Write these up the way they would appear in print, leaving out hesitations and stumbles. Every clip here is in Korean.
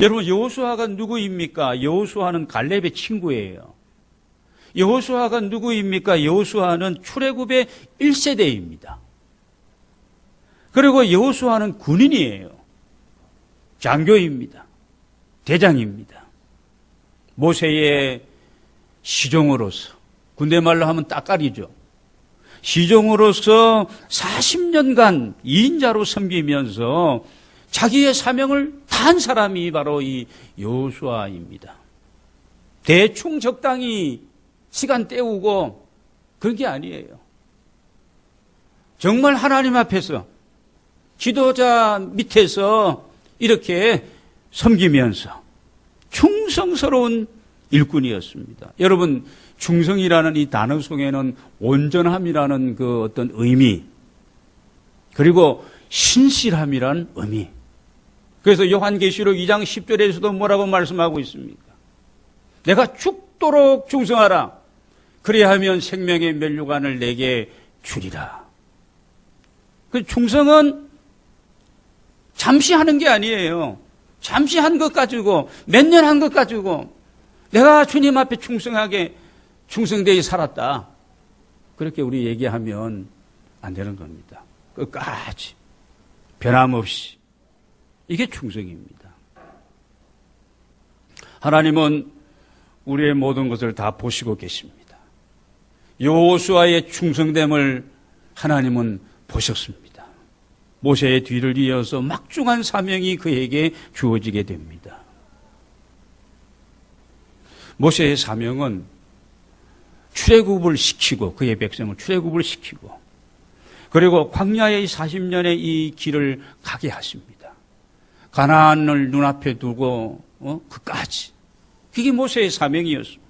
여러분, 여호수아가 누구입니까? 여호수아는 갈렙의 친구예요. 여호수아가 누구입니까? 여호수아는 출애굽의 1세대입니다. 그리고 여호수아는 군인이에요. 장교입니다. 대장입니다. 모세의 시종으로서, 군대 말로 하면 따까리죠. 시종으로서 40년간 2인자로 섬기면서 자기의 사명을 다한 사람이 바로 이 여호수아입니다. 대충 적당히 시간 때우고 그런 게 아니에요. 정말 하나님 앞에서 지도자 밑에서 이렇게 섬기면서 충성스러운 일꾼이었습니다. 여러분, 충성이라는 이 단어 속에는 온전함이라는 그 어떤 의미, 그리고 신실함이라는 의미. 그래서 요한계시록 2장 10절에서도 뭐라고 말씀하고 있습니까? 내가 죽도록 충성하라. 그리하면 생명의 면류관을 내게 주리라. 그 충성은 잠시 하는 게 아니에요. 잠시 한 것 가지고, 몇 년 한 것 가지고 내가 주님 앞에 충성하게 충성되게 살았다. 그렇게 우리 얘기하면 안 되는 겁니다. 끝까지 변함없이. 이게 충성입니다. 하나님은 우리의 모든 것을 다 보시고 계십니다. 여호수아의 충성됨을 하나님은 보셨습니다. 모세의 뒤를 이어서 막중한 사명이 그에게 주어지게 됩니다. 모세의 사명은 출애굽을 시키고, 그의 백성을 출애굽을 시키고, 그리고 광야의 40년의 이 길을 가게 하십니다. 가나안을 눈앞에 두고 그까지. 그게 모세의 사명이었습니다.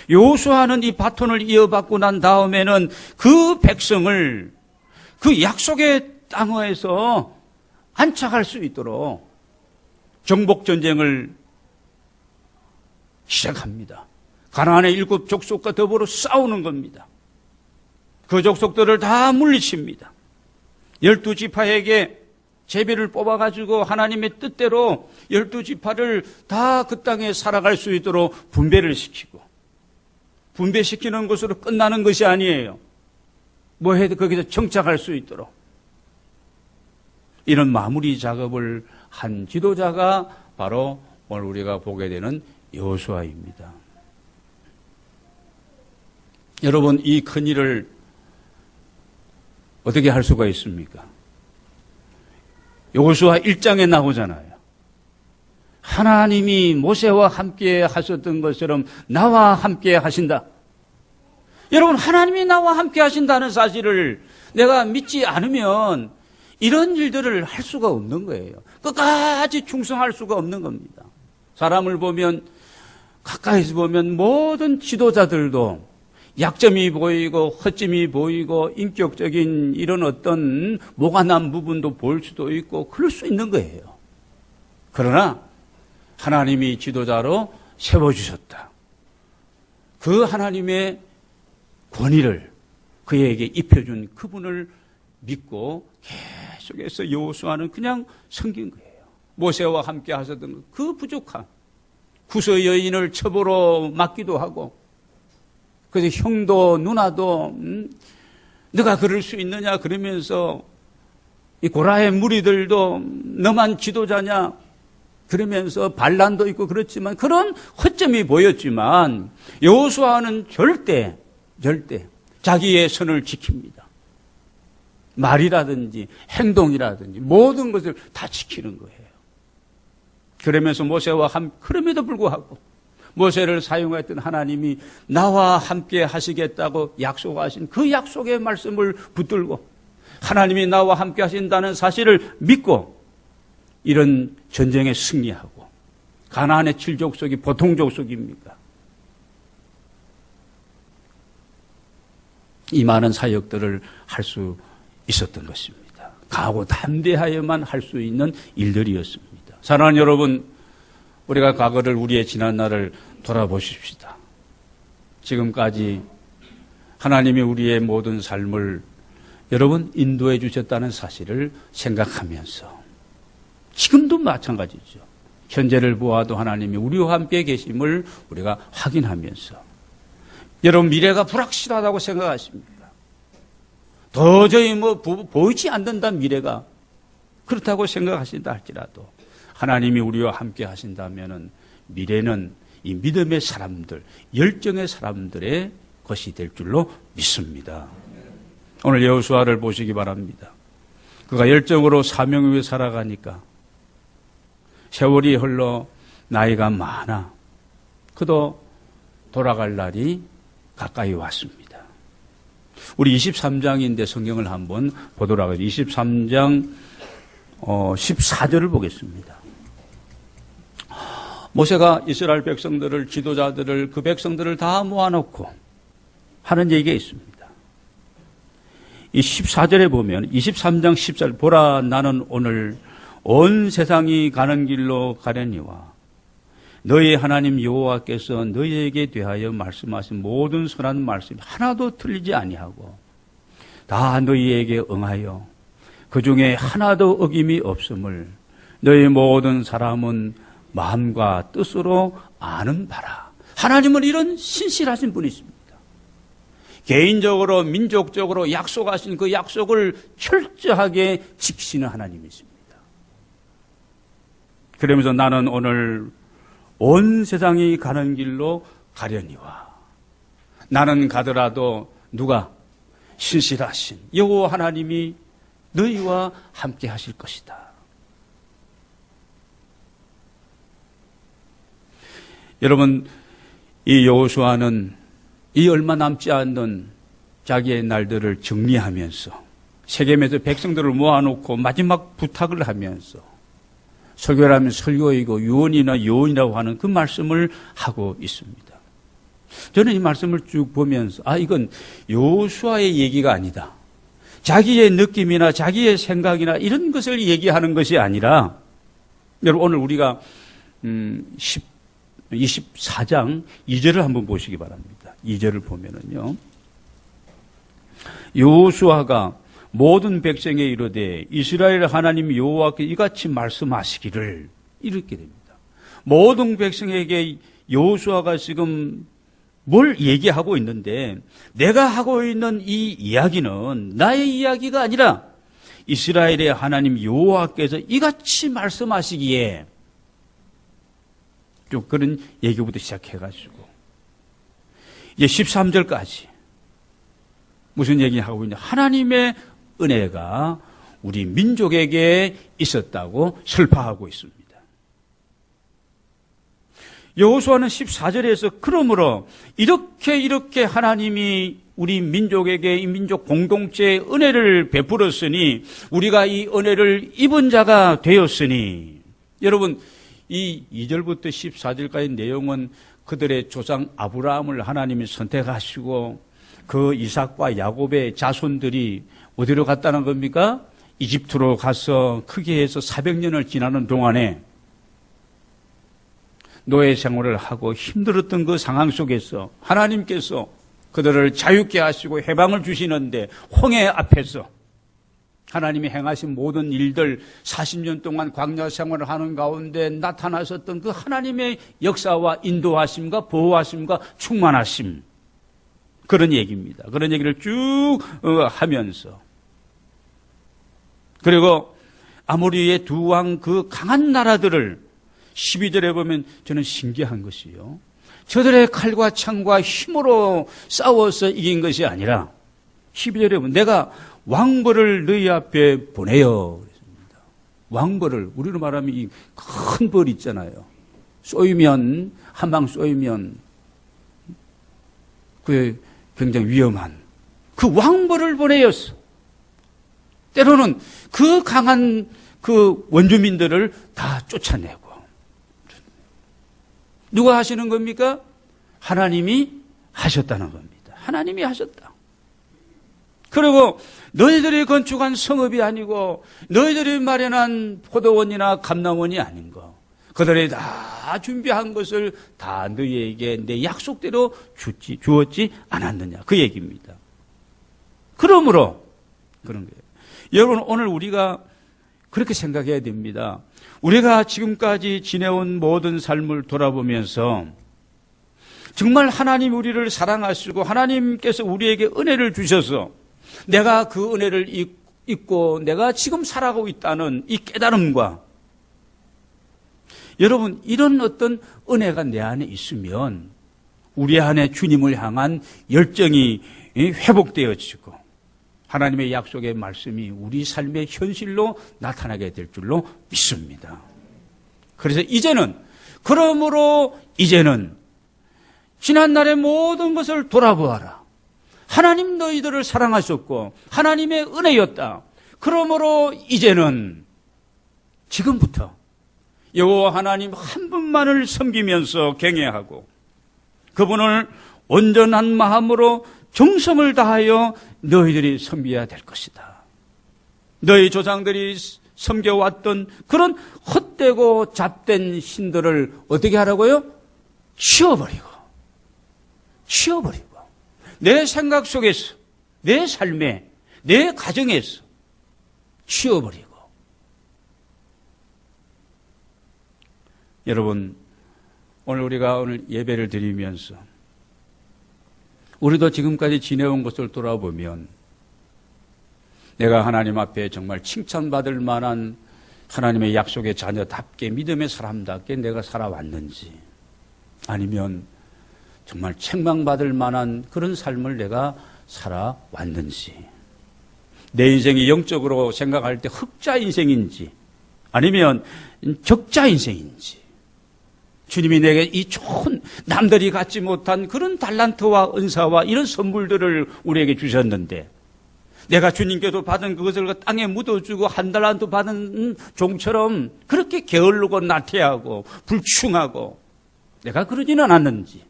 여호수아는 이 바톤을 이어받고 난 다음에는 그 백성을 그 약속의 땅에서 안착할 수 있도록 정복전쟁을 시작합니다. 가나안의 7 족속과 더불어 싸우는 겁니다. 그 족속들을 다 물리칩니다. 12지파에게 제비를 뽑아가지고 하나님의 뜻대로 12지파를 다 그 땅에 살아갈 수 있도록 분배를 시키고, 분배시키는 것으로 끝나는 것이 아니에요. 뭐 해도 거기서 정착할 수 있도록 이런 마무리 작업을 한 지도자가 바로 오늘 우리가 보게 되는 여호수아입니다. 여러분, 이 큰 일을 어떻게 할 수가 있습니까? 여호수아 1장에 나오잖아요. 하나님이 모세와 함께 하셨던 것처럼 나와 함께 하신다. 여러분, 하나님이 나와 함께 하신다는 사실을 내가 믿지 않으면 이런 일들을 할 수가 없는 거예요. 끝까지 충성할 수가 없는 겁니다. 사람을 보면, 가까이서 보면 모든 지도자들도 약점이 보이고 허점이 보이고 인격적인 이런 어떤 모가난 부분도 볼 수도 있고 그럴 수 있는 거예요. 그러나 하나님이 지도자로 세워주셨다. 그 하나님의 권위를 그에게 입혀준 그분을 믿고 계속해서 여호수아는 그냥 섬긴 거예요. 모세와 함께 하셨던 그 부족함, 구서 여인을 첩으로 맞기도 하고, 그래서 형도 누나도 너가 그럴 수 있느냐 그러면서 이 고라의 무리들도 너만 지도자냐 그러면서 반란도 있고 그렇지만 그런 허점이 보였지만 여호수아는 절대 자기의 선을 지킵니다. 말이라든지 행동이라든지 모든 것을 다 지키는 거예요. 그러면서 모세와 그럼에도 불구하고 모세를 사용했던 하나님이 나와 함께 하시겠다고 약속하신 그 약속의 말씀을 붙들고 하나님이 나와 함께 하신다는 사실을 믿고 이런 전쟁에 승리하고, 가나안의 7족속이 보통 족속입니까? 이 많은 사역들을 할 수 있었던 것입니다. 강하고 담대하여만 할 수 있는 일들이었습니다. 사랑하는 여러분, 우리가 과거를, 우리의 지난날을 돌아보십시다. 지금까지 하나님이 우리의 모든 삶을 여러분 인도해 주셨다는 사실을 생각하면서 지금도 지금도 마찬가지죠. 현재를 보아도 하나님이 우리와 함께 계심을 우리가 확인하면서 여러분 미래가 불확실하다고 생각하십니까? 도저히 보이지 않는다 미래가 그렇다고 생각하신다 할지라도 하나님이 우리와 함께 하신다면은 미래는 이 믿음의 사람들, 열정의 사람들의 것이 될 줄로 믿습니다. 오늘 여호수아를 보시기 바랍니다. 그가 열정으로 사명 위에 살아가니까 세월이 흘러 나이가 많아 그도 돌아갈 날이 가까이 왔습니다. 우리 23장인데 성경을 한번 보도록 하겠습니다. 23장 14절을 보겠습니다. 모세가 이스라엘 백성들을 지도자들을 그 백성들을 다 모아놓고 하는 얘기가 있습니다. 이 14절에 보면 23장 14절 보라 나는 오늘 온 세상이 가는 길로 가려니와 너희 하나님 여호와께서 너희에게 대하여 말씀하신 모든 선한 말씀이 하나도 틀리지 아니하고 다 너희에게 응하여 그 중에 하나도 어김이 없음을 너희 모든 사람은 마음과 뜻으로 아는 바라. 하나님은 이런 신실하신 분이십니다. 개인적으로 민족적으로 약속하신 그 약속을 철저하게 지키시는 하나님이십니다. 그러면서 나는 오늘 온 세상이 가는 길로 가려니와 나는 가더라도 누가 신실하신 여호와 하나님이 너희와 함께 하실 것이다. 여러분 이 여호수아는 이 얼마 남지 않는 자기의 날들을 정리하면서 세겜에서 백성들을 모아놓고 마지막 부탁을 하면서 설교라면 설교이고 유언이나 요언이라고 하는 그 말씀을 하고 있습니다. 저는 이 말씀을 쭉 보면서 이건 여호수아의 얘기가 아니다. 자기의 느낌이나 자기의 생각이나 이런 것을 얘기하는 것이 아니라 여러분 오늘 우리가 24장 2절을 한번 보시기 바랍니다. 2절을 보면은요. 여호수아가 모든 백성에 이르되 이스라엘 하나님 여호와께 이같이 말씀하시기를 이렇게 됩니다. 모든 백성에게 여호수아가 지금 뭘 얘기하고 있는데 내가 하고 있는 이 이야기는 나의 이야기가 아니라 이스라엘의 하나님 여호와께서 이같이 말씀하시기에 좀 그런 얘기부터 시작해가지고 이제 13절까지 무슨 얘기하고 있냐 하나님의 은혜가 우리 민족에게 있었다고 설파하고 있습니다. 여호수아는 14절에서 그러므로 이렇게 하나님이 우리 민족에게 이 민족 공동체의 은혜를 베풀었으니 우리가 이 은혜를 입은 자가 되었으니 여러분 이 2절부터 14절까지 내용은 그들의 조상 아브라함을 하나님이 선택하시고 그 이삭과 야곱의 자손들이 어디로 갔다는 겁니까? 이집트로 가서 크게 해서 400년을 지나는 동안에 노예 생활을 하고 힘들었던 그 상황 속에서 하나님께서 그들을 자유케 하시고 해방을 주시는데 홍해 앞에서 하나님이 행하신 모든 일들 40년 동안 광야 생활을 하는 가운데 나타나셨던 그 하나님의 역사와 인도하심과 보호하심과 충만하심 그런 얘기입니다. 그런 얘기를 쭉 하면서 그리고 아모리의 두 왕 그 강한 나라들을 12절에 보면 저는 신기한 것이요. 저들의 칼과 창과 힘으로 싸워서 이긴 것이 아니라 12절에 보면 내가 왕벌을 너희 앞에 보내요. 그랬습니다. 왕벌을 우리로 말하면 이 큰 벌 있잖아요. 쏘이면 한 방 쏘이면 그게 굉장히 위험한 그 왕벌을 보내었어. 때로는 그 강한 그 원주민들을 다 쫓아내고 누가 하시는 겁니까? 하나님이 하셨다는 겁니다. 하나님이 하셨다. 그리고 너희들이 건축한 성읍이 아니고 너희들이 마련한 포도원이나 감람원이 아닌 거 그들이 다 준비한 것을 다 너희에게 내 약속대로 주었지 않았느냐 그 얘기입니다. 그러므로 그런 거예요. 여러분 오늘 우리가 그렇게 생각해야 됩니다. 우리가 지금까지 지내온 모든 삶을 돌아보면서 정말 하나님 우리를 사랑하시고 하나님께서 우리에게 은혜를 주셔서 내가 그 은혜를 잊고 내가 지금 살아가고 있다는 이 깨달음과 여러분, 이런 어떤 은혜가 내 안에 있으면 우리 안에 주님을 향한 열정이 회복되어지고 하나님의 약속의 말씀이 우리 삶의 현실로 나타나게 될 줄로 믿습니다. 그래서 그러므로 이제는 지난날의 모든 것을 돌아보아라. 하나님 너희들을 사랑하셨고 하나님의 은혜였다. 그러므로 이제는 지금부터 여호와 하나님 한 분만을 섬기면서 경외하고 그분을 온전한 마음으로 정성을 다하여 너희들이 섬겨야 될 것이다. 너희 조상들이 섬겨왔던 그런 헛되고 잡된 신들을 어떻게 하라고요? 치워버리고 내 생각 속에서 내 삶에 내 가정에서 치워버리고 여러분 우리가 오늘 예배를 드리면서 우리도 지금까지 지내온 것을 돌아보면 내가 하나님 앞에 정말 칭찬받을 만한 하나님의 약속의 자녀답게 믿음의 사람답게 내가 살아왔는지 아니면 정말 책망받을 만한 그런 삶을 내가 살아왔는지 내 인생이 영적으로 생각할 때 흑자 인생인지 아니면 적자 인생인지 주님이 내게 이 좋은 남들이 갖지 못한 그런 달란트와 은사와 이런 선물들을 우리에게 주셨는데 내가 주님께서 받은 그것을 땅에 묻어주고 한 달란트 받은 종처럼 그렇게 게을르고 나태하고 불충하고 내가 그러지는 않았는지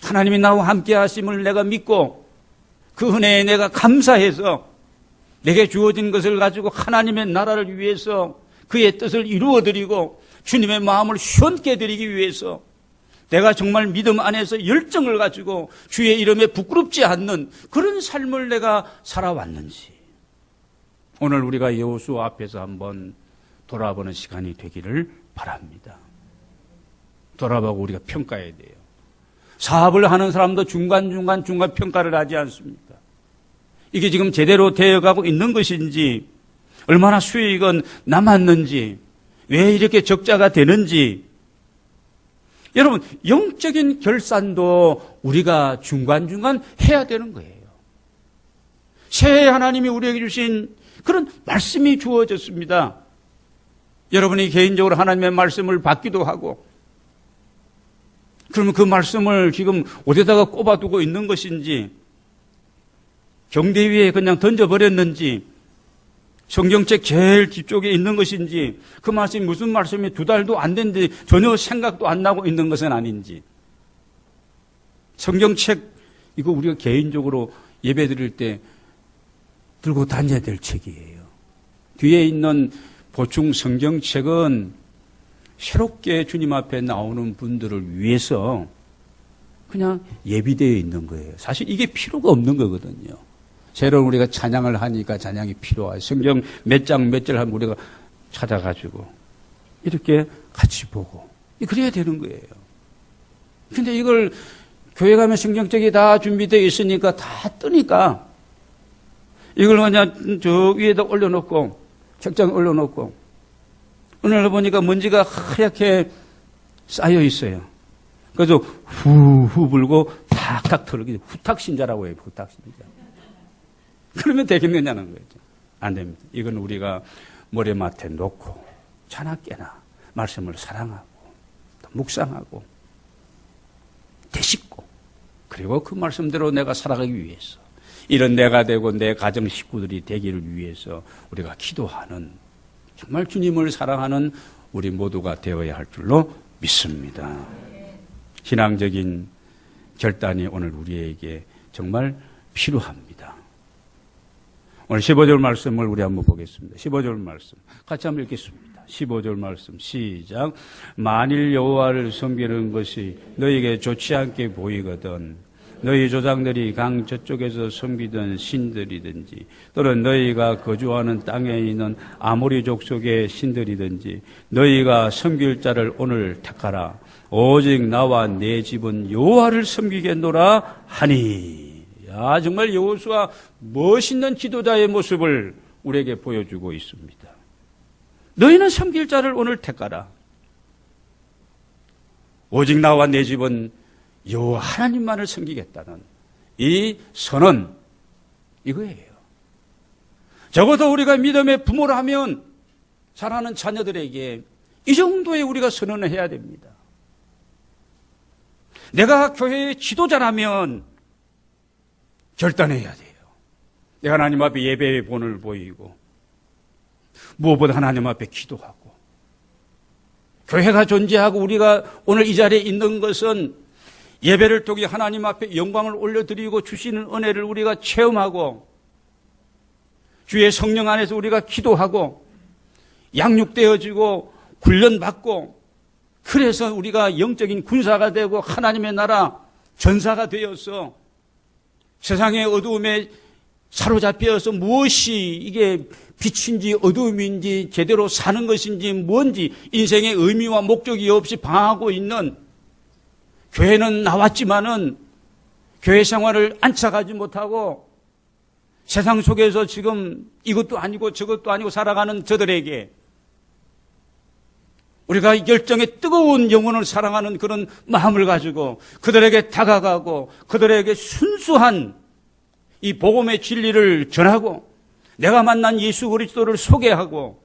하나님이 나와 함께 하심을 내가 믿고 그 은혜에 내가 감사해서 내게 주어진 것을 가지고 하나님의 나라를 위해서 그의 뜻을 이루어드리고 주님의 마음을 시원케 드리기 위해서 내가 정말 믿음 안에서 열정을 가지고 주의 이름에 부끄럽지 않는 그런 삶을 내가 살아왔는지 오늘 우리가 여호수아 앞에서 한번 돌아보는 시간이 되기를 바랍니다. 돌아보고 우리가 평가해야 돼요. 사업을 하는 사람도 중간중간 평가를 하지 않습니까? 이게 지금 제대로 되어가고 있는 것인지 얼마나 수익은 남았는지 왜 이렇게 적자가 되는지 여러분 영적인 결산도 우리가 중간중간 해야 되는 거예요. 새해 하나님이 우리에게 주신 그런 말씀이 주어졌습니다. 여러분이 개인적으로 하나님의 말씀을 받기도 하고 그러면 그 말씀을 지금 어디다가 꼽아두고 있는 것인지 경대 위에 그냥 던져버렸는지 성경책 제일 뒤쪽에 있는 것인지 그 말씀이 무슨 말씀이 2달도 안 됐는데 전혀 생각도 안 나고 있는 것은 아닌지 성경책 이거 우리가 개인적으로 예배 드릴 때 들고 다녀야 될 책이에요. 뒤에 있는 보충 성경책은 새롭게 주님 앞에 나오는 분들을 위해서 그냥 예비되어 있는 거예요. 사실 이게 필요가 없는 거거든요. 새로운 우리가 찬양을 하니까 찬양이 필요하죠. 성경 몇 장 몇 절 하면 우리가 찾아가지고 이렇게 같이 보고 그래야 되는 거예요. 근데 이걸 교회 가면 성경책이 다 준비되어 있으니까 다 뜨니까 이걸 그냥 저 위에다 올려놓고 책장에 올려놓고 오늘 보니까 먼지가 하얗게 쌓여 있어요. 그래서 후후 불고 탁탁 털기 후탁신자라고 해요. 후탁신자. 그러면 되겠느냐는 거죠. 안 됩니다. 이건 우리가 머리맡에 놓고 자나깨나 말씀을 사랑하고 또 묵상하고 되씹고 그리고 그 말씀대로 내가 살아가기 위해서 이런 내가 되고 내 가정 식구들이 되기를 위해서 우리가 기도하는 정말 주님을 사랑하는 우리 모두가 되어야 할 줄로 믿습니다. 신앙적인 결단이 오늘 우리에게 정말 필요합니다. 오늘 15절 말씀을 우리 한번 보겠습니다. 15절 말씀 같이 한번 읽겠습니다. 15절 말씀 시작. 만일 여호와를 섬기는 것이 너에게 좋지 않게 보이거든 너희 조상들이 강 저쪽에서 섬기던 신들이든지 또는 너희가 거주하는 땅에 있는 아모리 족속의 신들이든지 너희가 섬길 자를 오늘 택하라. 오직 나와 내 집은 여호와를 섬기겠노라 하니. 야, 정말 여호수아 멋있는 지도자의 모습을 우리에게 보여주고 있습니다. 너희는 섬길 자를 오늘 택하라. 오직 나와 내 집은 여호와 하나님만을 섬기겠다는 이 선언, 이거예요. 적어도 우리가 믿음의 부모라면 자라는 자녀들에게 이 정도의 우리가 선언을 해야 됩니다. 내가 교회의 지도자라면 결단해야 돼요. 내가 하나님 앞에 예배의 본을 보이고 무엇보다 하나님 앞에 기도하고, 교회가 존재하고 우리가 오늘 이 자리에 있는 것은 예배를 통해 하나님 앞에 영광을 올려드리고 주시는 은혜를 우리가 체험하고 주의 성령 안에서 우리가 기도하고 양육되어지고 훈련받고, 그래서 우리가 영적인 군사가 되고 하나님의 나라 전사가 되어서 세상의 어두움에 사로잡혀서 무엇이 이게 빛인지 어두움인지 제대로 사는 것인지 뭔지 인생의 의미와 목적이 없이 방황하고 있는, 교회는 나왔지만은 교회 생활을 안착하지 못하고 세상 속에서 지금 이것도 아니고 저것도 아니고 살아가는 저들에게 우리가 열정의 뜨거운 영혼을 사랑하는 그런 마음을 가지고 그들에게 다가가고 그들에게 순수한 이 복음의 진리를 전하고 내가 만난 예수 그리스도를 소개하고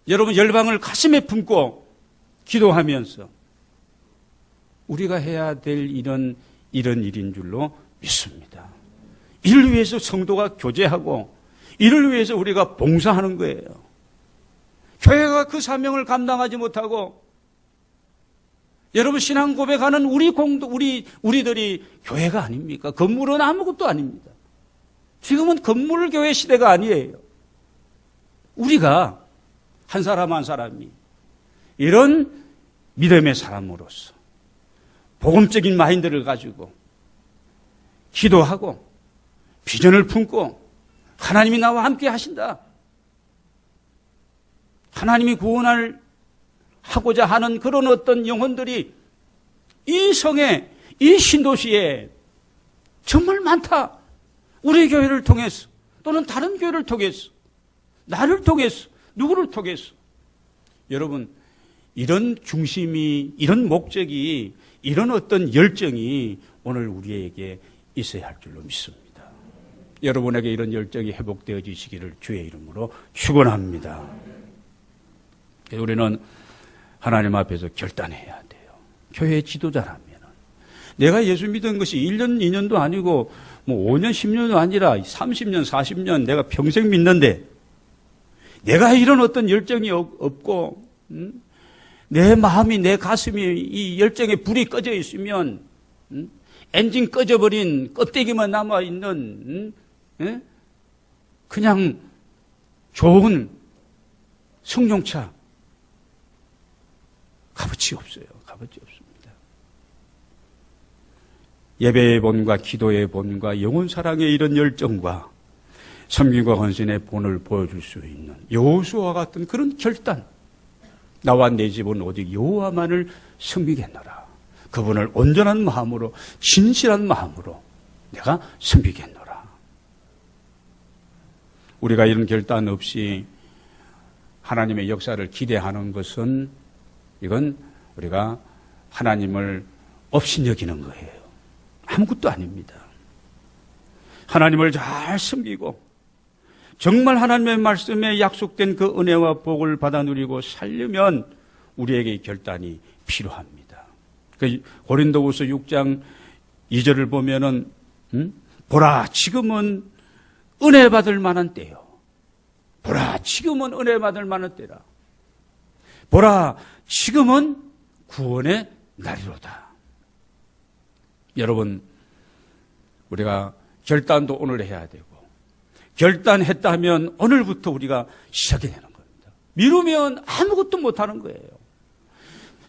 여러분 열방을 가슴에 품고 기도하면서 우리가 해야 될 일은 이런 일인 줄로 믿습니다. 이를 위해서 성도가 교제하고 이를 위해서 우리가 봉사하는 거예요. 교회가 그 사명을 감당하지 못하고 여러분 신앙 고백하는 우리들이 교회가 아닙니까? 건물은 아무것도 아닙니다. 지금은 건물 교회 시대가 아니에요. 우리가 한 사람 한 사람이 이런 믿음의 사람으로서 복음적인 마인드를 가지고 기도하고 비전을 품고 하나님이 나와 함께 하신다. 하나님이 구원을 하고자 하는 그런 어떤 영혼들이 이 성에, 이 신도시에 정말 많다. 우리 교회를 통해서 또는 다른 교회를 통해서 나를 통해서 누구를 통해서 여러분 이런 중심이 이런 목적이 이런 어떤 열정이 오늘 우리에게 있어야 할 줄로 믿습니다. 여러분에게 이런 열정이 회복되어지시기를 주의 이름으로 축원합니다. 우리는 하나님 앞에서 결단해야 돼요. 교회 지도자라면 내가 예수 믿은 것이 1년, 2년도 아니고 뭐 5년, 10년도 아니라 30년, 40년 내가 평생 믿는데 내가 이런 어떤 열정이 없고 내 마음이 내 가슴이 이 열정에 불이 꺼져 있으면 엔진 꺼져버린 껍데기만 남아있는 그냥 좋은 승용차 값어치 없어요. 값어치 없습니다. 예배의 본과 기도의 본과 영혼 사랑의 이런 열정과 섬김과 헌신의 본을 보여줄 수 있는 여호수아와 같은 그런 결단. 나와 내 집은 오직 여호와만을 섬기겠노라. 그분을 온전한 마음으로 진실한 마음으로 내가 섬기겠노라. 우리가 이런 결단 없이 하나님의 역사를 기대하는 것은 이건 우리가 하나님을 업신여기는 거예요. 아무것도 아닙니다. 하나님을 잘 섬기고 정말 하나님의 말씀에 약속된 그 은혜와 복을 받아 누리고 살려면 우리에게 결단이 필요합니다. 고린도후서 6장 2절을 보면은 보라 지금은 은혜 받을 만한 때요. 보라 지금은 은혜 받을 만한 때라. 보라 지금은 구원의 날이로다. 여러분 우리가 결단도 오늘 해야 되고 결단했다면 오늘부터 우리가 시작해야 되는 겁니다. 미루면 아무것도 못하는 거예요.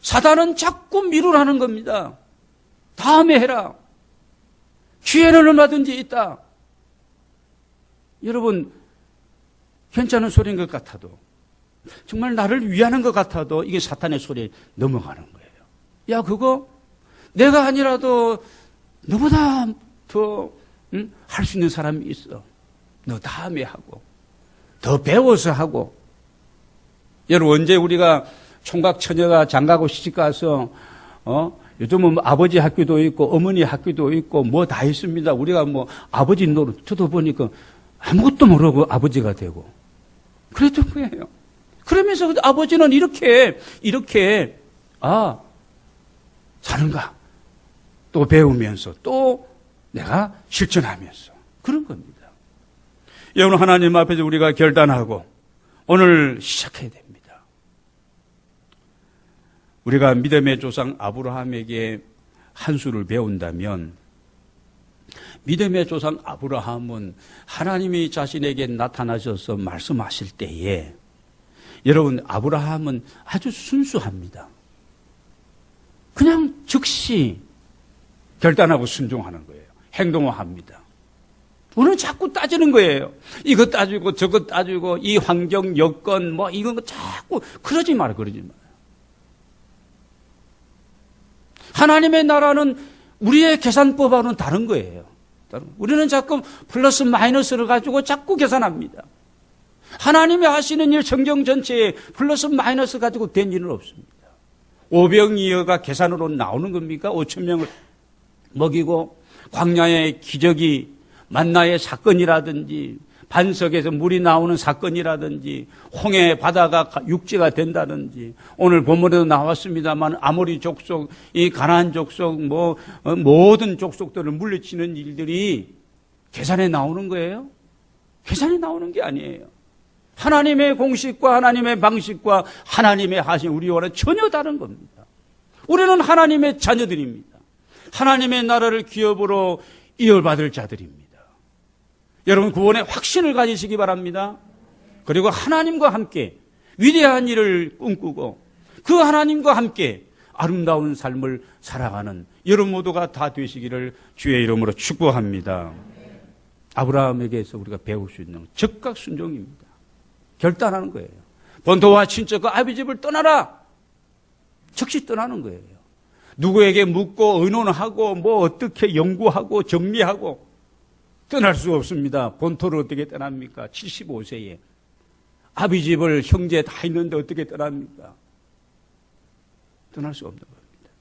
사단은 자꾸 미루라는 겁니다. 다음에 해라. 기회는 얼마든지 있다. 여러분, 괜찮은 소리인 것 같아도, 정말 나를 위하는 것 같아도 이게 사탄의 소리에 넘어가는 거예요. 야, 그거 내가 아니라도 너보다 더 할 수 있는 사람이 있어. 너 다음에 하고 더 배워서 하고. 여러분, 언제 우리가 총각 처녀가 장가고 시집가서 요즘은 뭐 아버지 학교도 있고 어머니 학교도 있고 뭐 다 있습니다. 우리가 뭐 아버지 노릇 저도 보니까 아무것도 모르고 아버지가 되고 그랬던 거예요. 그러면서 아버지는 이렇게 사는가 또 배우면서 또 내가 실천하면서 그런 겁니다. 여러분, 하나님 앞에서 우리가 결단하고 오늘 시작해야 됩니다. 우리가 믿음의 조상 아브라함에게 한 수를 배운다면, 믿음의 조상 아브라함은 하나님이 자신에게 나타나셔서 말씀하실 때에, 여러분, 아브라함은 아주 순수합니다. 그냥 즉시 결단하고 순종하는 거예요. 행동합니다. 우리는 자꾸 따지는 거예요. 이거 따지고 저거 따지고 이 환경 여건 뭐 이건 자꾸 그러지 마라. 하나님의 나라는 우리의 계산법하고는 다른 거예요. 우리는 자꾸 플러스 마이너스를 가지고 자꾸 계산합니다. 하나님이 하시는 일 성경 전체에 플러스 마이너스 가지고 된 일은 없습니다. 오병이어가 계산으로 나오는 겁니까? 5천 명을 먹이고 광야의 기적이 만나의 사건이라든지 반석에서 물이 나오는 사건이라든지 홍해 바다가 육지가 된다든지 오늘 본문에도 나왔습니다만 아모리 족속, 이 가나안 족속 모든 족속들을 물리치는 일들이 계산에 나오는 거예요? 계산이 나오는 게 아니에요. 하나님의 공식과 하나님의 방식과 하나님의 하신 우리와는 전혀 다른 겁니다. 우리는 하나님의 자녀들입니다. 하나님의 나라를 기업으로 이어받을 자들입니다. 여러분, 구원의 확신을 가지시기 바랍니다. 그리고 하나님과 함께 위대한 일을 꿈꾸고 그 하나님과 함께 아름다운 삶을 살아가는 여러분 모두가 다 되시기를 주의 이름으로 축복합니다. 아브라함에게서 우리가 배울 수 있는 즉각 순종입니다. 결단하는 거예요. 본토와 친척과 아비 집을 떠나라. 즉시 떠나는 거예요. 누구에게 묻고 의논하고 뭐 어떻게 연구하고 정리하고 떠날 수 없습니다. 본토를 어떻게 떠납니까? 75세에 아비 집을 형제 다 있는데 어떻게 떠납니까? 떠날 수 없는 겁니다.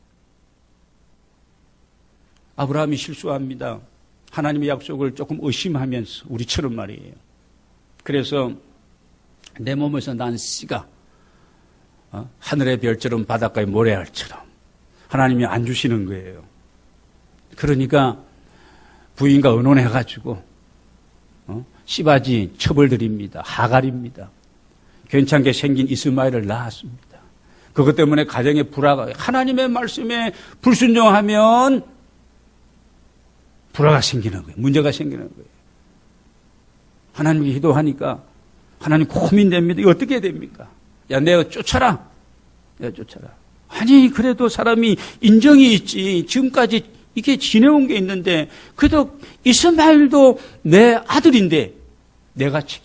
아브라함이 실수합니다. 하나님의 약속을 조금 의심하면서 우리처럼 말이에요. 그래서 내 몸에서 난 씨가 하늘의 별처럼 바닷가의 모래알처럼 하나님이 안 주시는 거예요. 그러니까 부인과 의논해가지고 씨바지 처벌드립니다. 하갈입니다. 괜찮게 생긴 이스마엘을 낳았습니다. 그것 때문에 가정에 불화가, 하나님의 말씀에 불순종하면 불화가 생기는 거예요. 문제가 생기는 거예요. 하나님께 기도하니까 하나님 고민됩니다. 이거 어떻게 해야 됩니까? 야, 내가 쫓아라. 아니, 그래도 사람이 인정이 있지. 지금까지 이게 지내온 게 있는데, 그래도 이스마엘도 내 아들인데,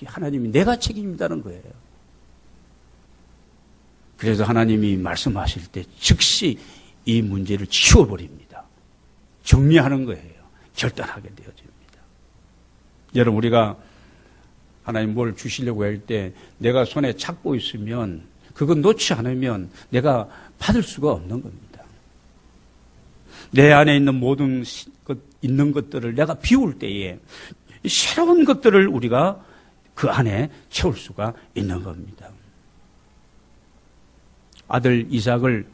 하나님이 내가 책임진다는 거예요. 그래서 하나님이 말씀하실 때 즉시 이 문제를 치워버립니다. 정리하는 거예요. 결단하게 되어집니다. 여러분, 우리가 하나님 뭘 주시려고 할 때 내가 손에 잡고 있으면 그건 놓지 않으면 내가 받을 수가 없는 겁니다. 내 안에 있는 모든 있는 것들을 내가 비울 때에 새로운 것들을 우리가 그 안에 채울 수가 있는 겁니다. 아들 이삭을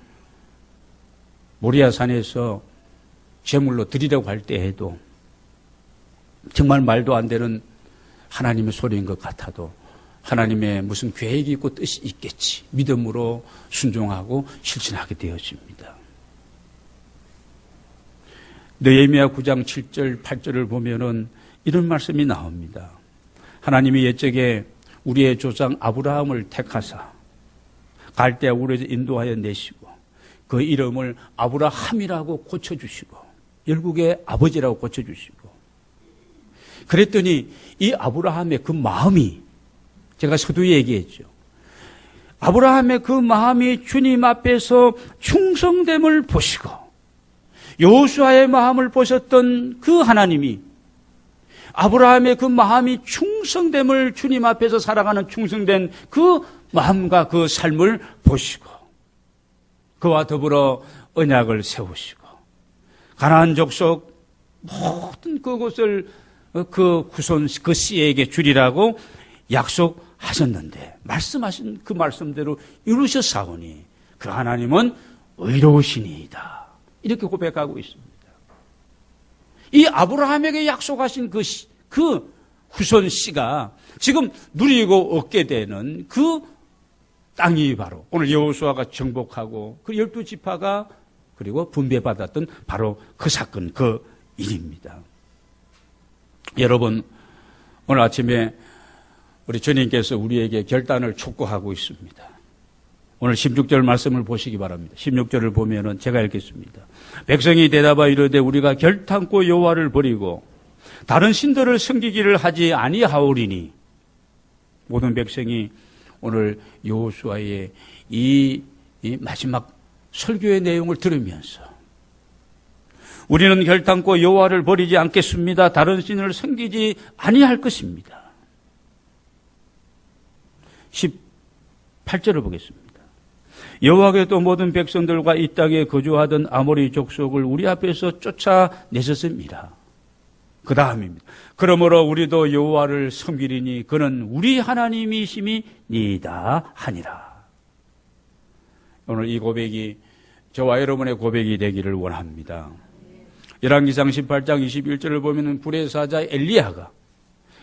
모리아산에서 제물로 드리려고 할 때에도 정말 말도 안 되는 하나님의 소리인 것 같아도 하나님의 무슨 계획이 있고 뜻이 있겠지. 믿음으로 순종하고 실천하게 되어집니다. 느헤미야 9장 7절 8절을 보면은 이런 말씀이 나옵니다. 하나님이 옛적에 우리의 조상 아브라함을 택하사 갈대아 우르에서 인도하여 내시고 그 이름을 아브라함이라고 고쳐주시고 열국의 아버지라고 고쳐주시고, 그랬더니 이 아브라함의 그 마음이, 제가 서두에 얘기했죠. 아브라함의 그 마음이 주님 앞에서 충성됨을 보시고 여호수아의 마음을 보셨던 그 하나님이 아브라함의 그 마음이 충성됨을, 주님 앞에서 살아가는 충성된 그 마음과 그 삶을 보시고 그와 더불어 언약을 세우시고 가나안 족속 모든 그곳을 그 후손 그 씨에게 주리라고 약속하셨는데 말씀하신 그 말씀대로 이루셨사오니 그 하나님은 의로우시니이다. 이렇게 고백하고 있습니다. 이 아브라함에게 약속하신 그 후손 씨가 지금 누리고 얻게 되는 그 땅이 바로 오늘 여호수아가 정복하고 그 12지파가 그리고 분배받았던 바로 그 사건, 그 일입니다. 여러분, 오늘 아침에 우리 주님께서 우리에게 결단을 촉구하고 있습니다. 오늘 16절 말씀을 보시기 바랍니다. 16절을 보면은 제가 읽겠습니다. 백성이 대답하여 이르되 우리가 결탄코 여호와를 버리고 다른 신들을 섬기기를 하지 아니하오리니. 모든 백성이 오늘 여호수아의 이 마지막 설교의 내용을 들으면서 우리는 결탄코 여호와를 버리지 않겠습니다. 다른 신을 섬기지 아니할 것입니다. 18절을 보겠습니다. 여호와께서 모든 백성들과 이 땅에 거주하던 아모리 족속을 우리 앞에서 쫓아내셨습니다. 그 다음입니다. 그러므로 우리도 여호와를 섬기리니 그는 우리 하나님이심이니이다 하니라. 오늘 이 고백이 저와 여러분의 고백이 되기를 원합니다. 열왕기상 18장 21절을 보면 불의 사자 엘리야가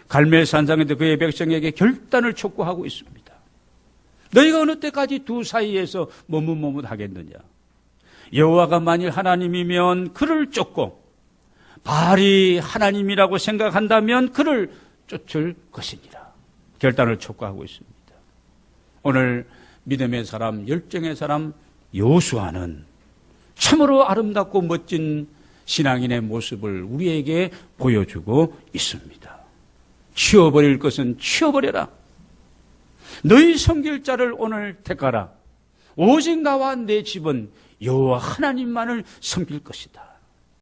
갈멜 산상에서 그의 백성에게 결단을 촉구하고 있습니다. 너희가 어느 때까지 두 사이에서 머뭇머뭇하겠느냐. 여호와가 만일 하나님이면 그를 쫓고 바알이 하나님이라고 생각한다면 그를 쫓을 것이니라. 결단을 촉구하고 있습니다. 오늘 믿음의 사람, 열정의 사람 여호수아는 참으로 아름답고 멋진 신앙인의 모습을 우리에게 보여주고 있습니다. 치워버릴 것은 치워버려라. 너희 섬길 자를 오늘 택하라. 오직 나와 내 집은 여호와 하나님만을 섬길 것이다.